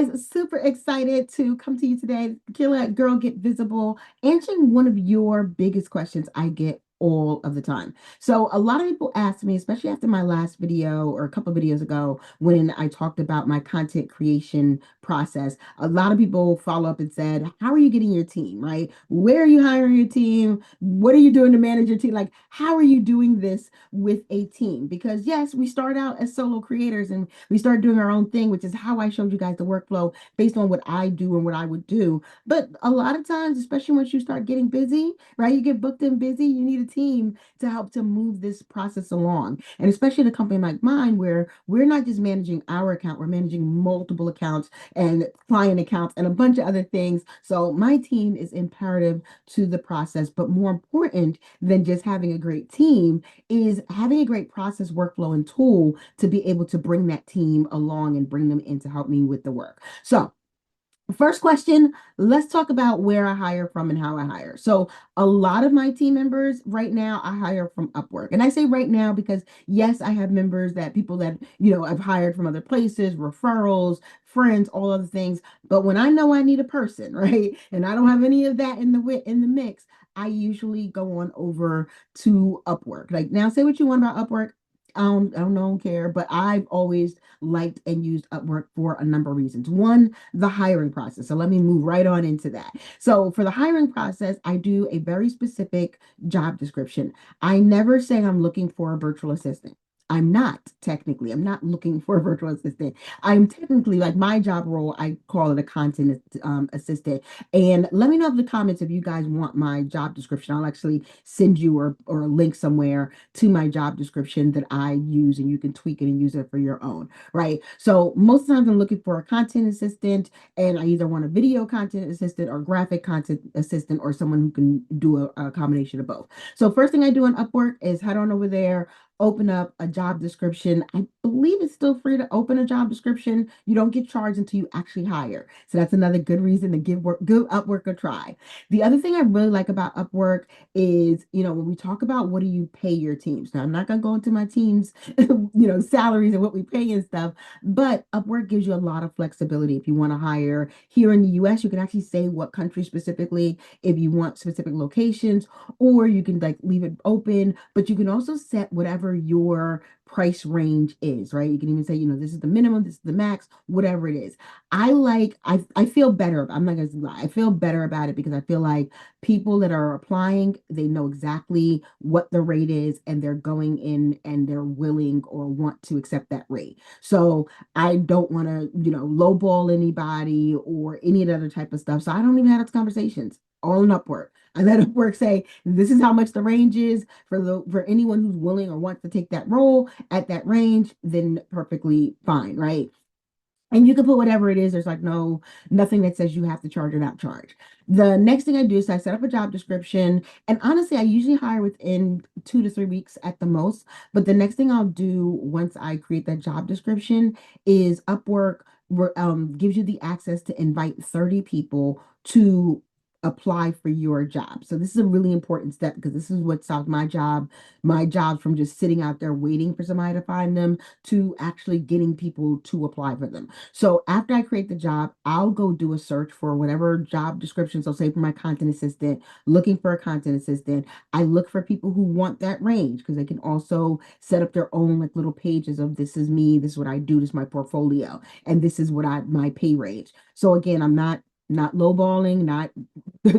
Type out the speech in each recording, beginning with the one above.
guys, super excited to come to you today. Killer Girl Get Visible, answering one of your biggest questions I get all of the time. So, a lot of people ask me, especially after my last video or a couple of videos ago, when I talked about my content creation process, a lot of people follow up and said, how are you getting your team, right? Where are you hiring your team? What are you doing to manage your team? Like, how are you doing this with a team? Because, yes, we start out as solo creators and we start doing our own thing, which is how I showed you guys the workflow based on what I do and what I would do. But a lot of times, especially once you start getting busy, right? You get booked and busy, you need a team to help to move this process along. And especially in a company like mine, where we're not just managing our account, we're managing multiple accounts and client accounts and a bunch of other things. So my team is imperative to the process, but more important than just having a great team is having a great process, workflow, and tool to be able to bring that team along and bring them in to help me with the work. So first question, let's talk about where I hire from and how I hire. So, a lot of my team members right now, I hire from Upwork. And I say right now because, yes, I have members that people that, I've hired from other places, referrals, friends, all other things. But when I know I need a person, right, and I don't have any of that in the mix, I usually go on over to Upwork. Like, now, say what you want about Upwork. I don't care, but I've always liked and used Upwork for a number of reasons. One, the hiring process. So let me move right on into that. So for the hiring process, I do a very specific job description. I never say I'm looking for a virtual assistant. I'm not technically. I'm not looking for a virtual assistant. I'm technically like my job role. I call it a content assistant. And let me know in the comments if you guys want my job description. I'll actually send you or a link somewhere to my job description that I use, and you can tweak it and use it for your own, right? So most times I'm looking for a content assistant, and I either want a video content assistant or graphic content assistant or someone who can do a combination of both. So first thing I do on Upwork is head on over there, open up a job description. I believe it's still free to open a job description. You don't get charged until you actually hire. So that's another good reason to give Upwork a try. The other thing I really like about Upwork is, when we talk about what do you pay your teams. Now, I'm not going to go into my team's, salaries and what we pay and stuff, but Upwork gives you a lot of flexibility. If you want to hire here in the US, you can actually say what country specifically, if you want specific locations, or you can like leave it open, but you can also set whatever your price range is, right? You can even say, this is the minimum, this is the max, whatever it is. I feel better. I'm not gonna lie. I feel better about it because I feel like people that are applying, they know exactly what the rate is and they're going in and they're willing or want to accept that rate. So I don't want to, lowball anybody or any other type of stuff. So I don't even have those conversations all in Upwork. I let Upwork say, this is how much the range is for anyone who's willing or wants to take that role at that range, then perfectly fine, right? And you can put whatever it is. There's like nothing that says you have to charge or not charge. The next thing I do is I set up a job description. And honestly, I usually hire within 2 to 3 weeks at the most. But the next thing I'll do once I create that job description is Upwork gives you the access to invite 30 people to apply for your job. So this is a really important step because this is what stopped my job from just sitting out there waiting for somebody to find them to actually getting people to apply for them. So after I create the job, I'll go do a search for whatever job description. So say for my content assistant, looking for a content assistant, I look for people who want that range because they can also set up their own like little pages of this is me, this is what I do, this is my portfolio, and this is what my pay range. So again, I'm not lowballing, not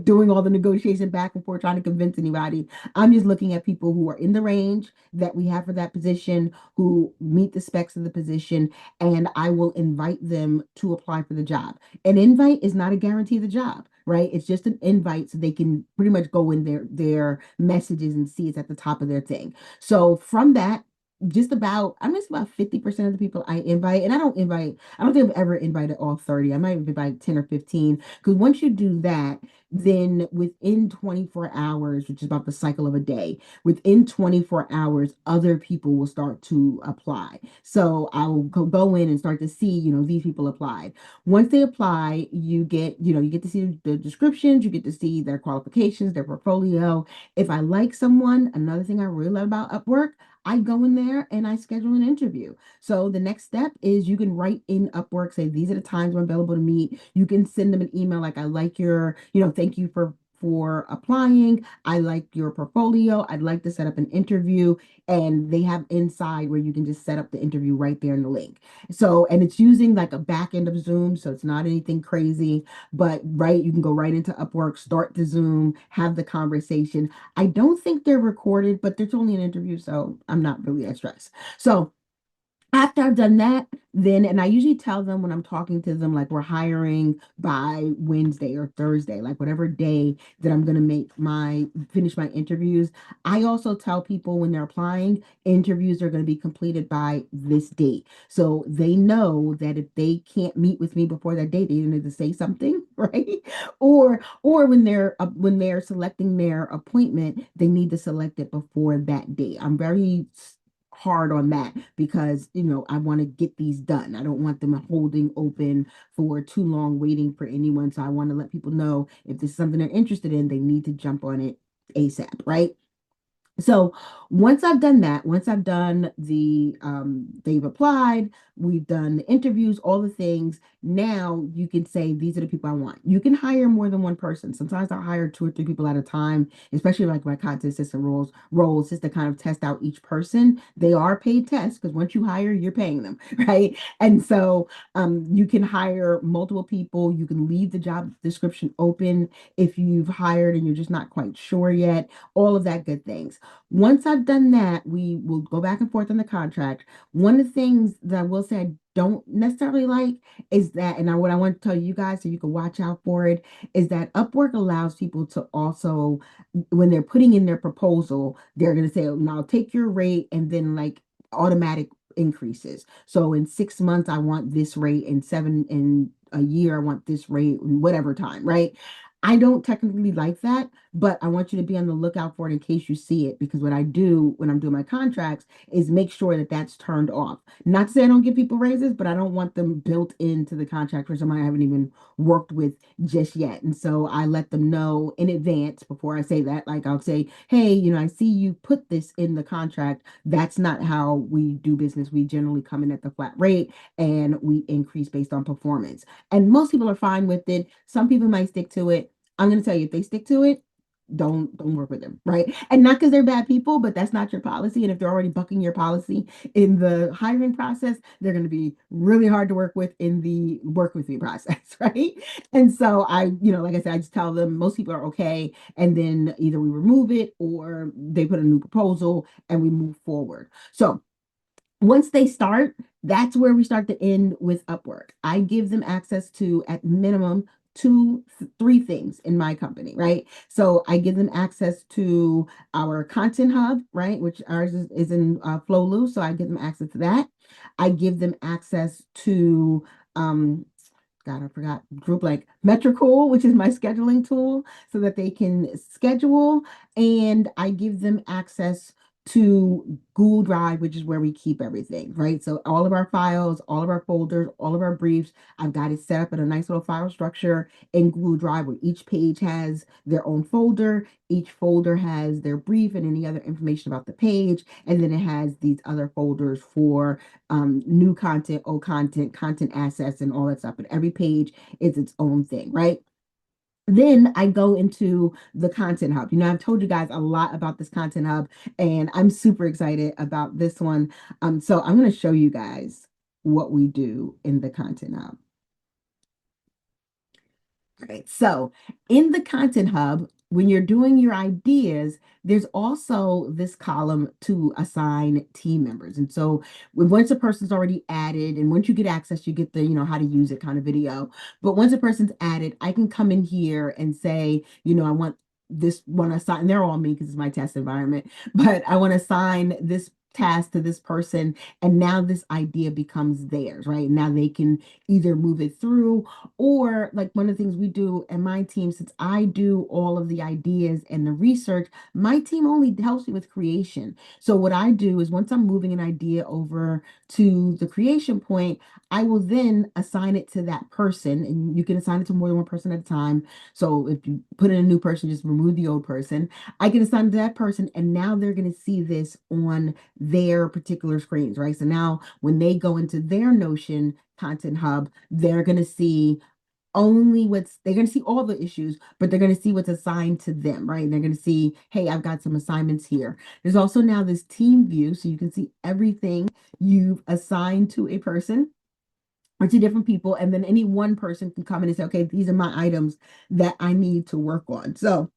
doing all the negotiation back and forth, trying to convince anybody. I'm just looking at people who are in the range that we have for that position, who meet the specs of the position, and I will invite them to apply for the job. An invite is not a guarantee of the job, right? It's just an invite so they can pretty much go in their messages and see it's at the top of their thing. So from that, I'm just about 50% of the people I invite, and I don't think I've ever invited all 30. I might invite 10 or 15. Because once you do that, then within 24 hours, which is about the cycle of a day, within 24 hours, other people will start to apply. So I'll go in and start to see, these people applied. Once they apply, you get to see the descriptions, you get to see their qualifications, their portfolio. If I like someone, another thing I really love about Upwork, I go in there and I schedule an interview. So the next step is you can write in Upwork, say these are the times I'm available to meet. You can send them an email like, I like your, thank you for applying. I like your portfolio. I'd like to set up an interview. And they have inside where you can just set up the interview right there in the link. So, and it's using like a back end of Zoom. So it's not anything crazy, but right, you can go right into Upwork, start the Zoom, have the conversation. I don't think they're recorded, but there's only an interview. So I'm not really that stressed. So after I've done that, then, and I usually tell them when I'm talking to them, like we're hiring by Wednesday or Thursday, like whatever day that I'm going to finish my interviews. I also tell people when they're applying, interviews are going to be completed by this date. So they know that if they can't meet with me before that date, they need to say something, right? Or when they're selecting their appointment, they need to select it before that date. I'm very hard on that because I want to get these done. I don't want them holding open for too long waiting for anyone. So I want to let people know if this is something they're interested in, they need to jump on it ASAP, right? So once I've done that, once I've done they've applied, we've done the interviews, all the things, now you can say, these are the people I want. You can hire more than one person. Sometimes I'll hire two or three people at a time, especially like my content assistant roles, just to kind of test out each person. They are paid tests because once you hire, you're paying them, right? And so you can hire multiple people. You can leave the job description open if you've hired and you're just not quite sure yet, all of that good things. Once I've done that, we will go back and forth on the contract. One of the things that I will say I don't necessarily like is that, and what I want to tell you guys so you can watch out for it, is that Upwork allows people to also, when they're putting in their proposal, they're going to say, oh, now take your rate and then like automatic increases. So in 6 months, I want this rate, in a year, I want this rate, whatever time, right? I don't technically like that, but I want you to be on the lookout for it in case you see it, because what I do when I'm doing my contracts is make sure that that's turned off. Not to say I don't give people raises, but I don't want them built into the contract for somebody I haven't even worked with just yet. And so I let them know in advance before I say that. Like I'll say, hey, I see you put this in the contract. That's not how we do business. We generally come in at the flat rate and we increase based on performance. And most people are fine with it. Some people might stick to it. I'm going to tell you, if they stick to it, don't work with them, right? And not because they're bad people, but that's not your policy. And if they're already bucking your policy in the hiring process, they're going to be really hard to work with in the work with me process, right? And so like I said, I just tell them most people are okay, and then either we remove it or they put a new proposal and we move forward. So once they start, that's where we start to end with Upwork. I give them access to, at minimum, three things in my company, right? So I give them access to our content hub, right? Which ours is in Flowloo. So I give them access to that. I give them access to, God, I forgot, group like Metricool, which is my scheduling tool, so that they can schedule. And I give them access to Google Drive, which is where we keep everything, right? So all of our files, all of our folders, all of our briefs, I've got it set up in a nice little file structure in Google Drive where each page has their own folder. Each folder has their brief and any other information about the page. And then it has these other folders for new content, old content, content assets, and all that stuff. But every page is its own thing, right? Then I go into the content hub. I've told you guys a lot about this content hub, and I'm super excited about this one. So I'm going to show you guys what we do in the content hub. Right. So in the Content Hub, when you're doing your ideas, there's also this column to assign team members. And so once a person's already added, and once you get access, you get the, how to use it kind of video. But once a person's added, I can come in here and say, I want this one assigned, and they're all me because it's my test environment, but I want to assign this task to this person. And now this idea becomes theirs, right? Now they can either move it through, or like one of the things we do in my team, since I do all of the ideas and the research, my team only helps me with creation. So what I do is once I'm moving an idea over to the creation point, I will then assign it to that person. And you can assign it to more than one person at a time. So if you put in a new person, just remove the old person. I can assign it to that person, and now they're going to see this on their particular screens, right? So now when they go into their Notion content hub, they're going to see only what's they're going to see all the issues, but they're going to see what's assigned to them, right? And they're going to see, hey, I've got some assignments here. There's also now this team view, so you can see everything you've assigned to a person or to different people, and then any one person can come in and say, okay, these are my items that I need to work on. So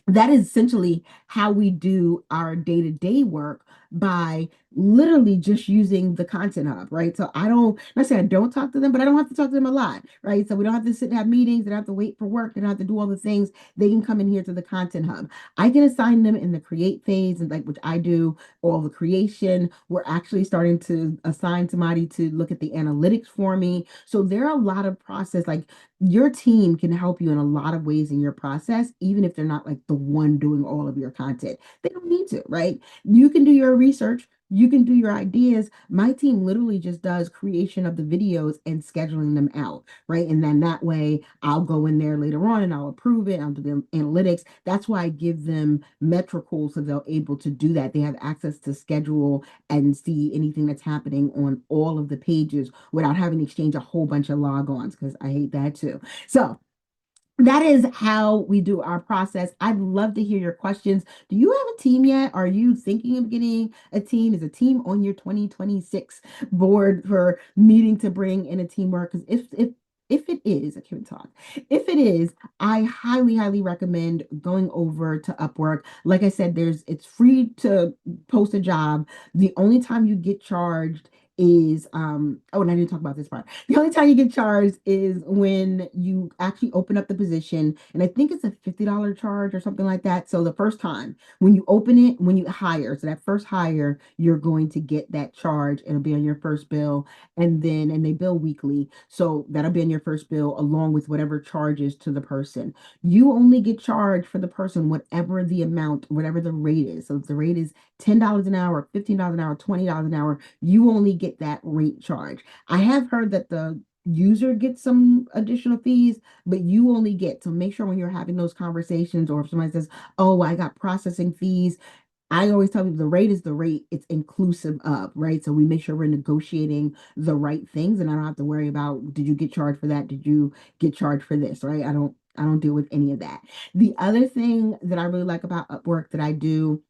that is essentially how we do our day-to-day work by literally just using the content hub, right? So I don't, not say I don't talk to them, but I don't have to talk to them a lot, right? So we don't have to sit and have meetings, they don't have to wait for work, they don't have to do all the things. They can come in here to the content hub. I can assign them in the create phase, and like which I do all the creation. We're actually starting to assign somebody to look at the analytics for me. So there are a lot of process, like your team can help you in a lot of ways in your process, even if they're not like the one doing all of your content. They don't need to, right? You can do your research, you can do your ideas. My team literally just does creation of the videos and scheduling them out, right? And then that way I'll go in there later on and I'll approve it. I'll do the analytics. That's why I give them Metricool so they're able to do that. They have access to schedule and see anything that's happening on all of the pages without having to exchange a whole bunch of logons, because I hate that too. So that is how we do our process. I'd love to hear your questions. Do you have a team yet? Are you thinking of getting a team? Is a team on your 2026 board for needing to bring in a teamwork? Because if it is, I can't talk. If it is, I highly, highly recommend going over to Upwork. Like I said, it's free to post a job. The only time you get charged is oh, and I didn't talk about this part. The only time you get charged is when you actually open up the position, and I think it's a $50 charge or something like that. So the first time when you open it, when you hire, so that first hire, you're going to get that charge. It'll be on your first bill, and they bill weekly. So that'll be on your first bill along with whatever charges to the person. You only get charged for the person whatever the amount, whatever the rate is. So if the rate is $10 an hour, $15 an hour, $20 an hour, you only get that rate charge. I have heard that the user gets some additional fees, but you only get, so make sure when you're having those conversations, or if somebody says, oh, I got processing fees, I always tell people the rate is the rate, it's inclusive of, right? So we make sure we're negotiating the right things, and I don't have to worry about, did you get charged for that? Did you get charged for this, right? I don't deal with any of that. The other thing that I really like about Upwork that I do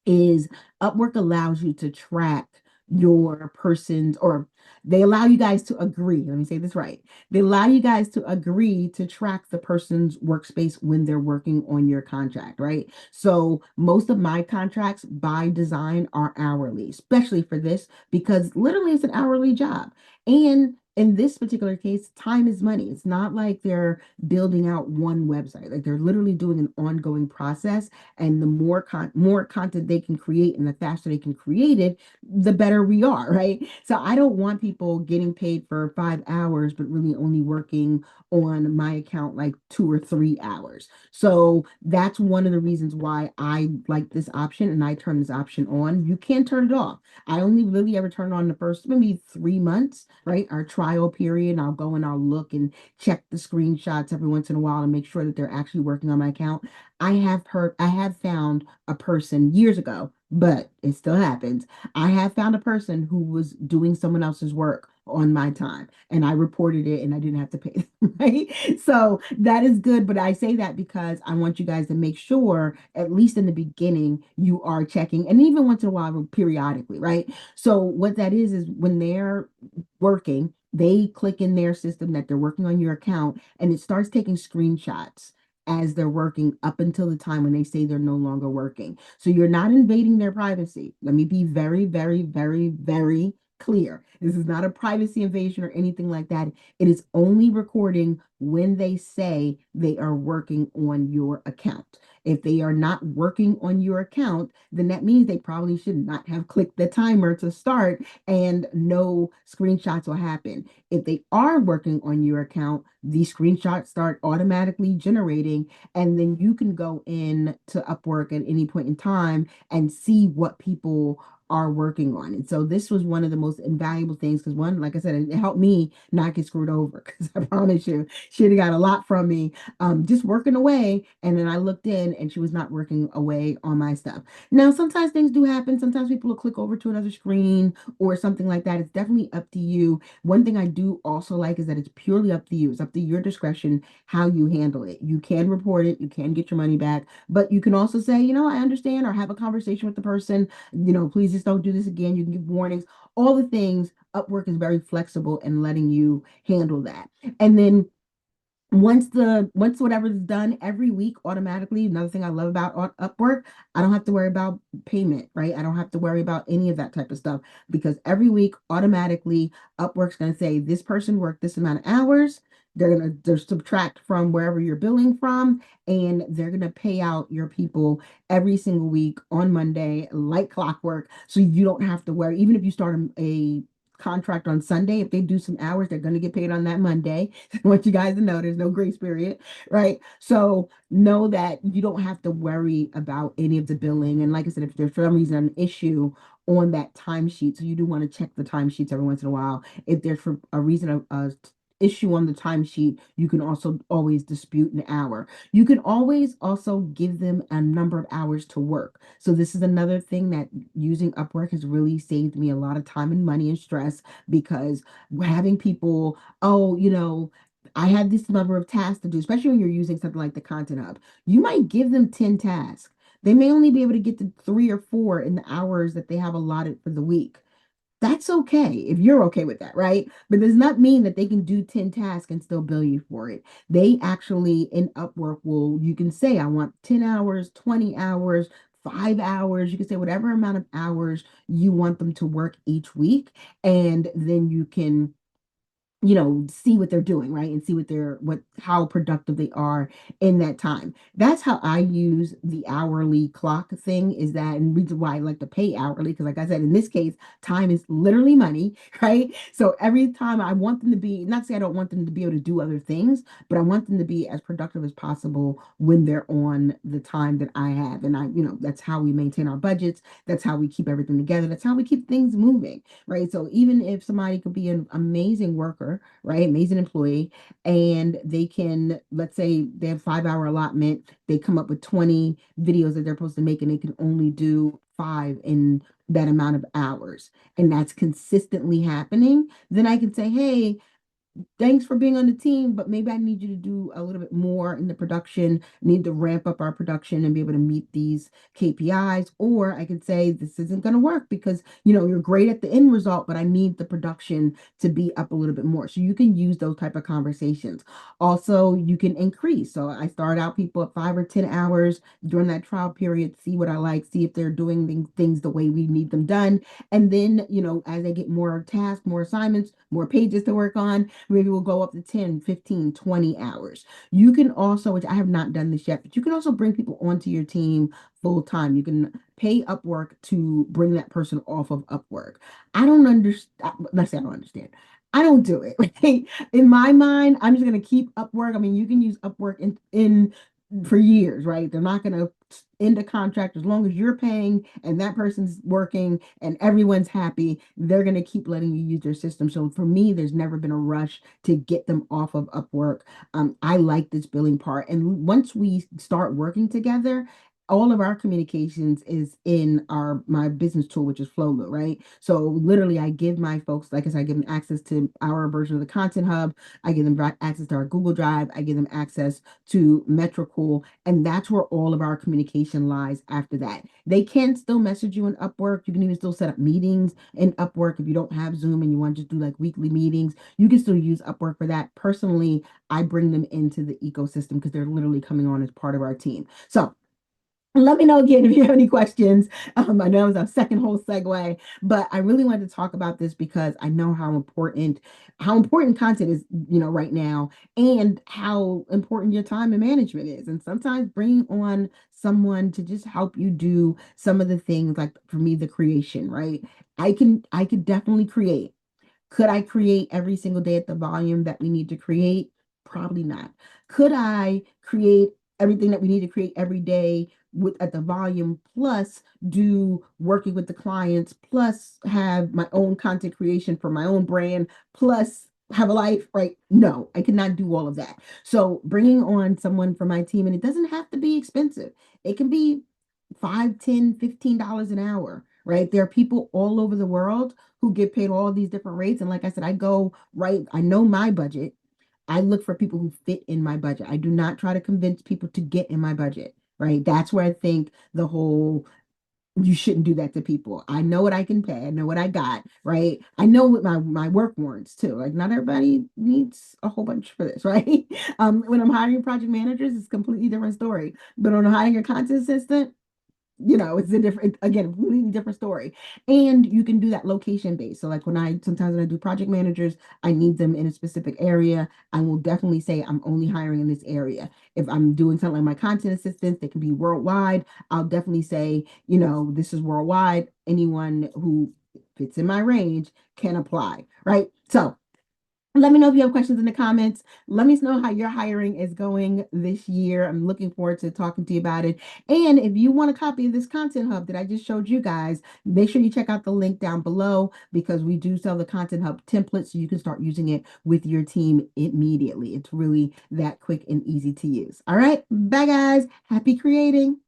is Upwork allows you to track your person's, or they allow you guys to agree. Let me say this right. They allow you guys to agree to track the person's workspace when they're working on your contract, right? So most of my contracts by design are hourly, especially for this, because literally it's an hourly job. And in this particular case, time is money. It's not like they're building out one website. Like they're literally doing an ongoing process, and the more content they can create and the faster they can create it, the better we are, right? So I don't want people getting paid for 5 hours but really only working on my account like 2 or 3 hours. So that's one of the reasons why I like this option, and I turn this option on. You can turn it off. I only really ever turn it on the first maybe 3 months, right? Our trial period. I'll go and I'll look and check the screenshots every once in a while and make sure that they're actually working on my account. I have found a person years ago, but it still happens. I have found a person who was doing someone else's work on my time, and I reported it and I didn't have to pay them, right? So that is good. But I say that because I want you guys to make sure, at least in the beginning, you are checking, and even once in a while, periodically, right? So what that is when they're working, they click in their system that they're working on your account, and it starts taking screenshots as they're working up until the time when they say they're no longer working. So you're not invading their privacy. Let me be very, very, very, very clear. This is not a privacy invasion or anything like that. It is only recording when they say they are working on your account. If they are not working on your account, then that means they probably should not have clicked the timer to start, and no screenshots will happen. If they are working on your account, the screenshots start automatically generating, and then you can go in to Upwork at any point in time and see what people are working on. And so this was one of the most invaluable things because one, like I said, it helped me not get screwed over because I promise you, she had got a lot from me just working away. And then I looked in and she was not working away on my stuff. Now, sometimes things do happen. Sometimes people will click over to another screen or something like that. It's definitely up to you. One thing I do also like is that it's purely up to you. It's up to your discretion how you handle it. You can report it, you can get your money back, but you can also say, I understand, or have a conversation with the person, please just don't do this again. You can give warnings, all the things. Upwork is very flexible in letting you handle that. And then once whatever's done every week automatically, another thing I love about Upwork, I don't have to worry about payment, right? I don't have to worry about any of that type of stuff because every week automatically Upwork's going to say this person worked this amount of hours. They're subtract from wherever you're billing from, and they're gonna pay out your people every single week on Monday, like clockwork. So you don't have to worry, even if you start a contract on Sunday. If they do some hours, they're going to get paid on that Monday. I want you guys to know there's no grace period, right? So know that you don't have to worry about any of the billing. And like I said, if there's for some reason an issue on that timesheet, so you do want to check the timesheets every once in a while. If there's for a reason of issue on the timesheet, you can also always dispute an hour. You can always also give them a number of hours to work. So this is another thing that using Upwork has really saved me a lot of time and money and stress because having people, oh, I have this number of tasks to do, especially when you're using something like the Content Hub. You might give them 10 tasks. They may only be able to get to 3 or 4 in the hours that they have allotted for the week. That's okay if you're okay with that, right? But does not mean that they can do 10 tasks and still bill you for it. They actually in Upwork you can say, I want 10 hours, 20 hours, 5 hours. You can say whatever amount of hours you want them to work each week. And then you can see what they're doing, right? And see how productive they are in that time. That's how I use the hourly clock thing is that, and reason why I like to pay hourly, because like I said, in this case, time is literally money, right? So every time I want them to be, not to say I don't want them to be able to do other things, but I want them to be as productive as possible when they're on the time that I have. And that's how we maintain our budgets. That's how we keep everything together. That's how we keep things moving, right? So even if somebody could be an amazing worker, right? Amazing employee. And they can, let's say they have 5 hour allotment. They come up with 20 videos that they're supposed to make and they can only do 5 in that amount of hours. And that's consistently happening. Then I can say, hey, thanks for being on the team, but maybe I need you to do a little bit more in the production, need to ramp up our production and be able to meet these KPIs. Or I could say this isn't going to work because, you're great at the end result, but I need the production to be up a little bit more. So you can use those type of conversations. Also, you can increase. So I start out people at 5 or 10 hours during that trial period, see what I like, see if they're doing things the way we need them done. And then, as they get more tasks, more assignments, more pages to work on, maybe we'll go up to 10, 15, 20 hours. You can also, which I have not done this yet, but you can also bring people onto your team full time. You can pay Upwork to bring that person off of Upwork. I don't understand. Let's say I don't understand. I don't do it. Right? In my mind, I'm just going to keep Upwork. I mean, you can use Upwork in for years, right? They're not going to end a contract as long as you're paying and that person's working and everyone's happy. They're going to keep letting you use their system. So for me, there's never been a rush to get them off of Upwork. I like this billing part. And once we start working together, all of our communications is in my business tool, which is Flowlo, right? So literally I give my folks, like I said, I give them access to our version of the Content Hub. I give them access to our Google Drive. I give them access to Metricool. And that's where all of our communication lies after that. They can still message you in Upwork. You can even still set up meetings in Upwork. If you don't have Zoom and you want to just do like weekly meetings, you can still use Upwork for that. Personally, I bring them into the ecosystem because they're literally coming on as part of our team. So let me know again if you have any questions. I know it was a second whole segue, but I really wanted to talk about this because I know how important content is, right now, and how important your time and management is. And sometimes bringing on someone to just help you do some of the things, like for me, the creation, right? I could definitely create. Could I create every single day at the volume that we need to create? Probably not. Could I create everything that we need to create every day with at the volume, plus do working with the clients, plus have my own content creation for my own brand, plus have a life, right? No, I cannot do all of that. So bringing on someone for my team, and it doesn't have to be expensive. It can be 5, 10, $15 an hour, right? There are people all over the world who get paid all these different rates. And like I said, I go right, I know my budget. I look for people who fit in my budget. I do not try to convince people to get in my budget, right? That's where I think the whole you shouldn't do that to people. I know what I can pay. I know what I got, right? I know what my work warrants too. Like not everybody needs a whole bunch for this, right? When I'm hiring project managers, it's a completely different story. But on hiring a content assistant, it's a different, again, completely different story. And you can do that location based. So like sometimes when I do project managers, I need them in a specific area. I will definitely say I'm only hiring in this area. If I'm doing something like my content assistants, they can be worldwide. I'll definitely say, this is worldwide. Anyone who fits in my range can apply, right? So let me know if you have questions in the comments. Let me know how your hiring is going this year. I'm looking forward to talking to you about it. And if you want a copy of this content hub that I just showed you guys, make sure you check out the link down below because we do sell the content hub template so you can start using it with your team immediately. It's really that quick and easy to use. All right. Bye, guys. Happy creating.